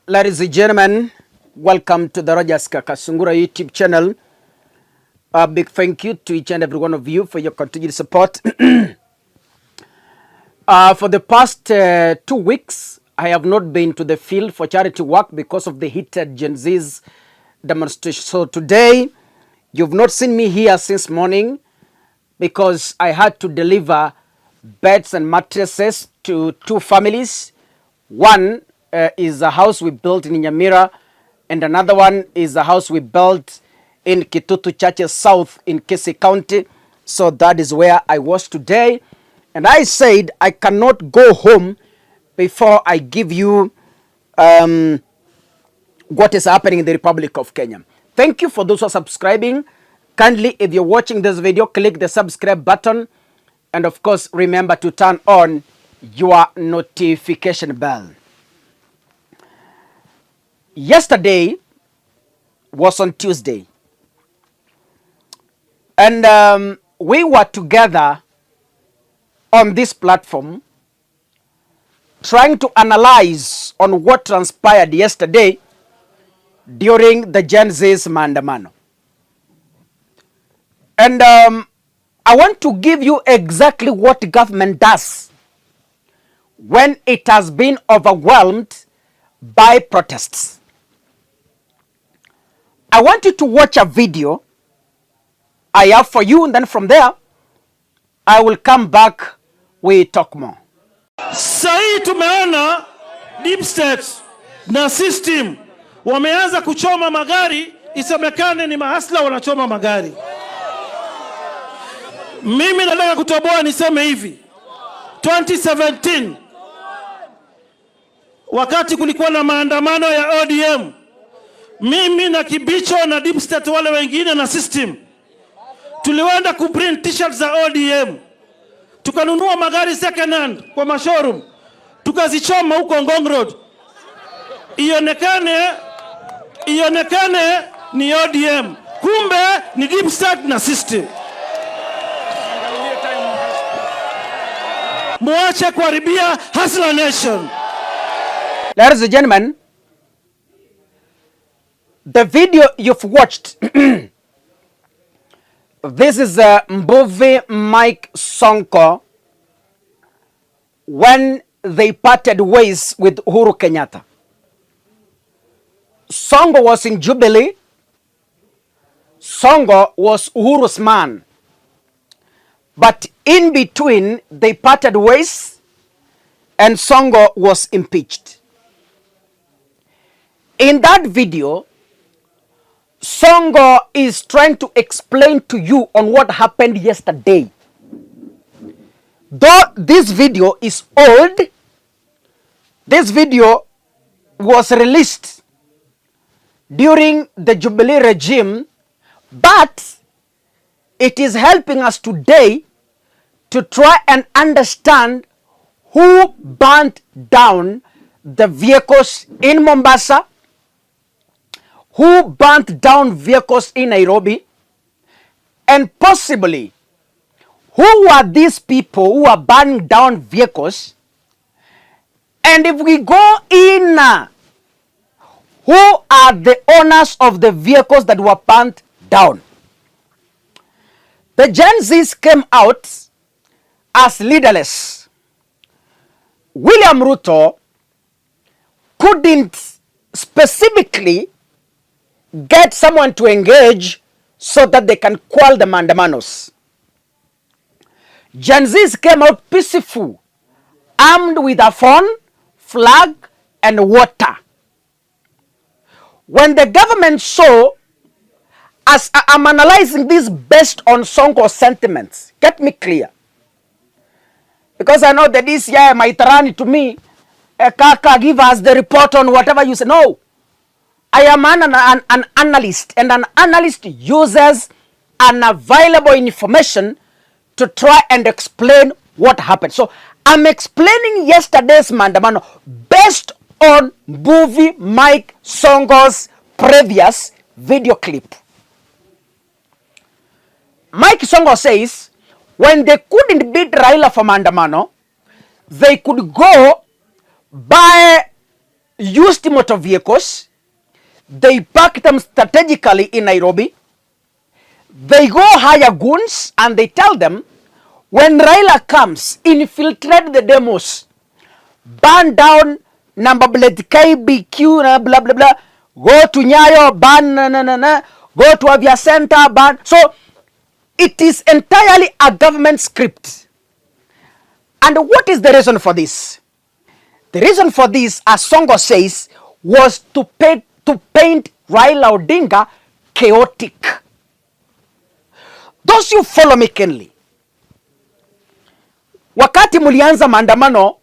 Ladies and gentlemen, welcome to the Rogers Kakasungura YouTube channel. A big thank you to each and every one of you for your continued support. For the past 2 weeks, I have not been to the field for charity work because of the heated Gen Z's demonstration. So today, you've not seen me here since morning because I had to deliver beds and mattresses to 2 families. One is a house we built in Nyamira, and another one is a house we built in Kitutu Churches South in Kisii County. So that is where I was today. And I said I cannot go home before I give you what is happening in the Republic of Kenya. Thank you for those who are subscribing. Kindly, if you're watching this video, click the subscribe button. And of course, remember to turn on your notification bell. Yesterday was on Tuesday. And we were together on this platform trying to analyze on what transpired yesterday during the Gen Z's maandamano. And I want to give you exactly what government does when it has been overwhelmed by protests. I want you to watch a video I have for you, and then from there, I will come back, we talk more. Sahii tumeona deep state na system wameanza kuchoma magari, isemekane ni mahasla wanachoma magari. Mimi nataka kutoboa niseme hivi. 2017 wakati kulikuwa na maandamano ya ODM, mimi na Kibicho na deep state wale wengine na system tuliwenda kuprint t-shirts za ODM, tukanunua magari second hand kwa mashowroom, tukazichoma huko Ngong Road, ionekane ni ODM, kumbe ni deep state na system. Muache kuharibia Hustler Nation. Ladies and gentlemen, the video you've watched, this is Mbuvi Mike Sonko when they parted ways with Uhuru Kenyatta. Sonko was in Jubilee. Sonko was Uhuru's man. But in between, they parted ways and Sonko was impeached. In that video, Sonko is trying to explain to you on what happened yesterday. Though this video is old, this video was released during the Jubilee regime, but it is helping us today to try and understand who burnt down the vehicles in Mombasa, who burnt down vehicles in Nairobi, and possibly who were these people who are burning down vehicles. And if we go in, who are the owners of the vehicles that were burnt down? The Gen Zs came out as leaderless. William Ruto couldn't specifically get someone to engage so that they can quell the maandamanos. Gen Zs came out peaceful, armed with a phone, flag, and water. When the government saw, as I'm analyzing this based on Sonko's sentiments, get me clear. Because I know that this year might run to me, Kaka, give us the report on whatever you say. No. I am an analyst, and an analyst uses unavailable information to try and explain what happened. So I'm explaining yesterday's maandamano based on Mbuvi Mike Sonko's previous video clip. Mike Sonko says when they couldn't beat Raila for maandamano, they could go buy used motor vehicles. They park them strategically in Nairobi. They go hire goons and they tell them, when Raila comes, infiltrate the demos, burn down number plate KBQ, blah, blah, blah, go to Nyayo, burn, go to Avia Center, burn. So it is entirely a government script. And what is the reason for this? The reason for this, as Sonko says, was to paint Raila Odinga chaotic. Those you follow me keenly, wakati mulianza maandamano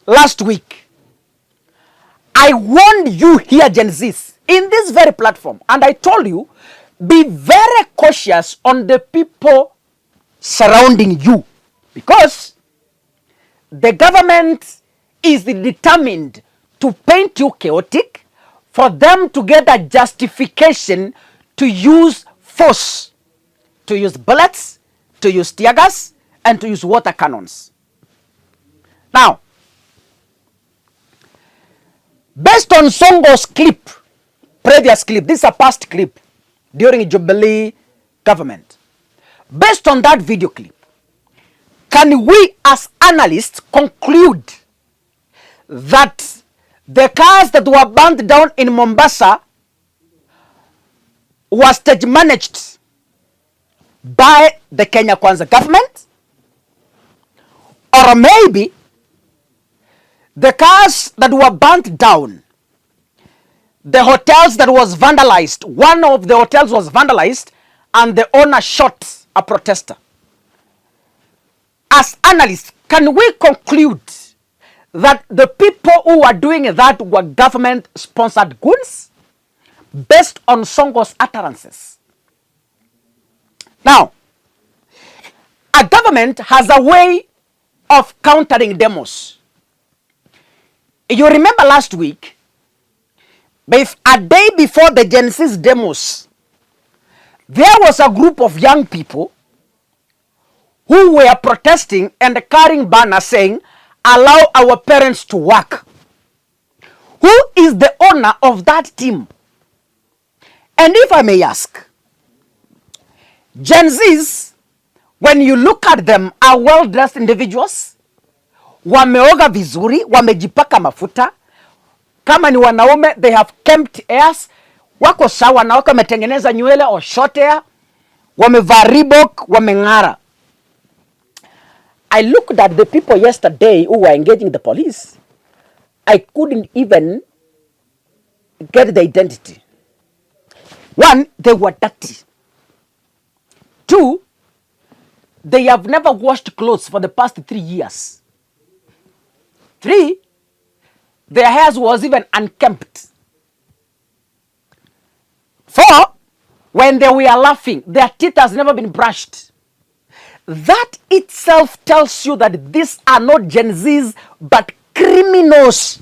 last week, I warned you here, Gen Zs, in this very platform, and I told you, be very cautious on the people surrounding you, because the government is determined to paint you chaotic for them to get a justification to use force, to use bullets, to use tear gas, and to use water cannons. Now, based on Sonko's clip, previous clip, this is a past clip during Jubilee government. Based on that video clip, can we as analysts conclude that the cars that were burnt down in Mombasa were stage managed by the Kenya Kwanza government? Or maybe the cars that were burnt down, the hotels that was vandalized, one of the hotels was vandalized and the owner shot a protester. As analysts, can we conclude that the people who were doing that were government-sponsored goons based on Sonko's utterances? Now, a government has a way of countering demos. You remember last week, a day before the Genesis demos, there was a group of young people who were protesting and carrying banners saying, allow our parents to work. Who is the owner of that team? And if I may ask, Gen Zs, when you look at them, are well-dressed individuals, wameoga vizuri, wamejipaka mafuta, kama ni wanaume, they have kempt hairs, wako sawa na wako wametengeneza nywele or short hair, wamevaa Reebok, wameng'ara. I looked at the people yesterday who were engaging the police. I couldn't even get the identity. One, they were dirty. Two, they have never washed clothes for the past 3 years. Three, their hairs was even unkempt. Four, when they were laughing, their teeth has never been brushed. That itself tells you that these are not Gen Zs, but criminals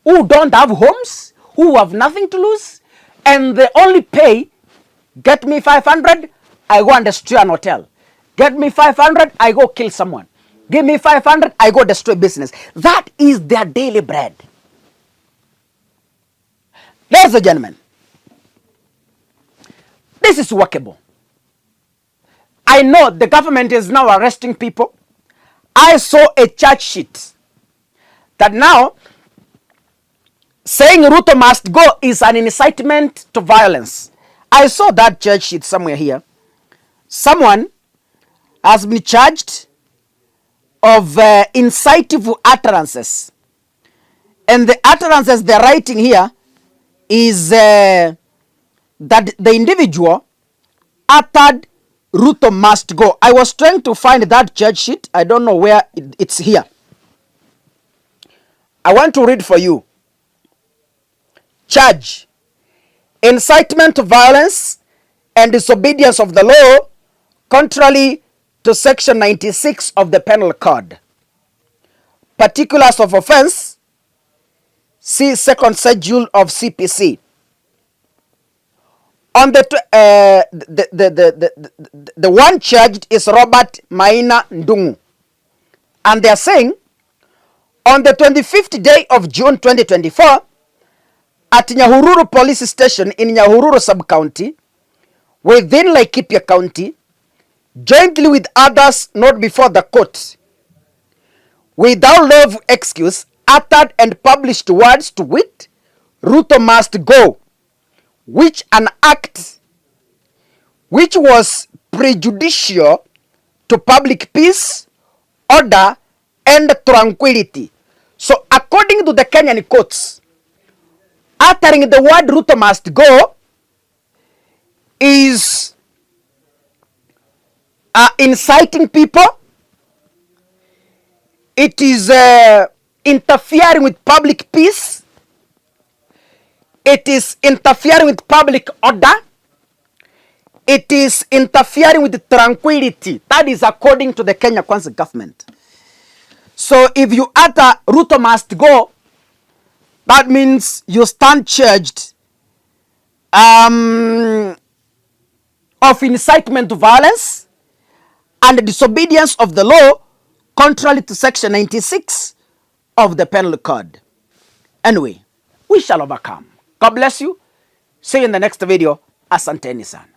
who don't have homes, who have nothing to lose, and they only pay, get me 500, I go and destroy an hotel. Get me 500, I go kill someone. Give me 500, I go destroy business. That is their daily bread. Ladies and gentlemen, this is workable. I know the government is now arresting people. I saw a charge sheet that now saying Ruto must go is an incitement to violence. I saw that charge sheet somewhere here. Someone has been charged of incisive utterances. And the utterances they're writing here is that the individual uttered Ruto must go. I was trying to find that charge sheet. I don't know where it's here. I want to read for you. Charge: incitement to violence and disobedience of the law contrary to section 96 of the Penal Code. Particulars of offense, see second schedule of CPC. On the one charged is Robert Maina Ndungu, and they are saying On the 25th day of June 2024, at Nyahururu Police Station in Nyahururu Sub-County, within Laikipia County, jointly with others not before the court, without law of excuse, uttered and published words to wit, Ruto must go, which an act which was prejudicial to public peace, order, and tranquility. So according to the Kenyan courts, uttering the word Ruto must go is inciting people. It is interfering with public peace. It is interfering with public order. It is interfering with tranquility. That is according to the Kenya Kwanza government. So if you utter Ruto must go, that means you stand charged of incitement to violence and disobedience of the law contrary to section 96 of the penal code. Anyway, we shall overcome. God bless you. See you in the next video. Asanteni sana.